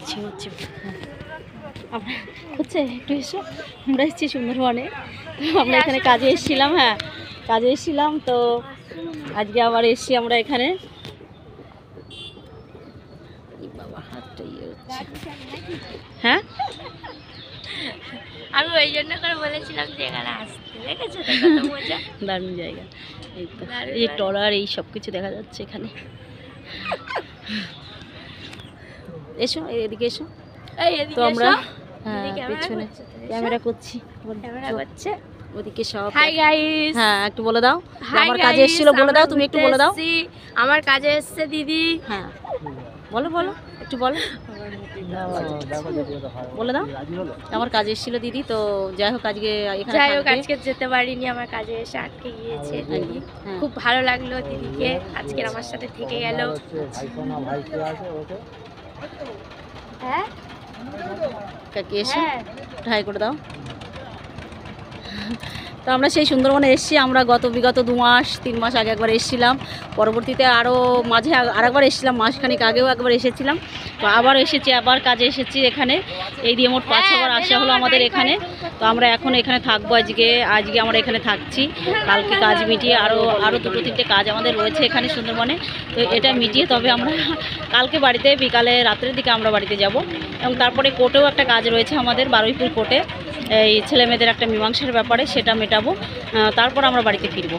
হচ্ছে হচ্ছে একটু এসো। আমরা এসেছি সুন্দরবনে, তো আমরা এখানে কাজে এসেছিলাম। হ্যাঁ, কাজে এসেছিলাম, তো আজকে আবার এসেছি আমরা এখানে। বাবা হাতটা ইয়ে হচ্ছে। হ্যাঁ, আমি ওই জন্য করে বলেছিলাম যে এখানে আসতে, দেখেছো কত মজা। দারুণ জায়গা। এই তো এই যে ট্রলার, এই সব কিছু দেখা যাচ্ছে এখানে। এসো এদিকে এসো। তো আমরা পেছনে ক্যামেরা করছি, ক্যামেরা করছে ওদিকে সব। Hi guys. হ্যাঁ, একটু বলে দাও আমার কাজে এসেছিল, বলে দাও, তুমি একটু বলে দাও। আমার কাজে এসেছে দিদি। হ্যাঁ, বলো বলো, একটু বলো, বলে দাও। আমার কাজে এসেছিল দিদি, তো যাই হোক আজকে এখানে আজকে যেতে পারিনি, আমার কাজে এসে আটকে গিয়েছে দিদি। খুব ভালো লাগলো দিদিকে আজকে আমার সাথে থেকে গেল। হ্যাঁ, কাকে এসে ট্রাই করে দাও। তো আমরা সেই সুন্দরবনে এসেছি। আমরা বিগত 2 মাস 3 মাস আগে একবার এসেছিলাম, পরবর্তীতে আরও মাঝে আরেকবার এসেছিলাম, মাসখানেক আগেও একবার এসেছিলাম। তো আবার এসেছি, আবার কাজে এসেছি এখানে। এই দিয়ে মোট 5-6বার আসা হলো আমাদের এখানে। তো আমরা এখন এখানে থাকবো আজকে আমরা এখানে থাকছি। কালকে কাজ মিটিয়ে আরও 2-3টে কাজ আমাদের রয়েছে এখানে সুন্দরবনে। তো এটা মিটিয়ে তবে আমরা কালকে বাড়িতে, বিকালে রাত্রের দিকে আমরা বাড়িতে যাব। এবং তারপরে কোর্টেও একটা কাজ রয়েছে আমাদের, বারুইপুর কোর্টে, এই ছেলে মেয়েদের একটা মীমাংসার ব্যাপারে, সেটা মেটাবো। তারপর আমরা বাড়িতে ফিরবো।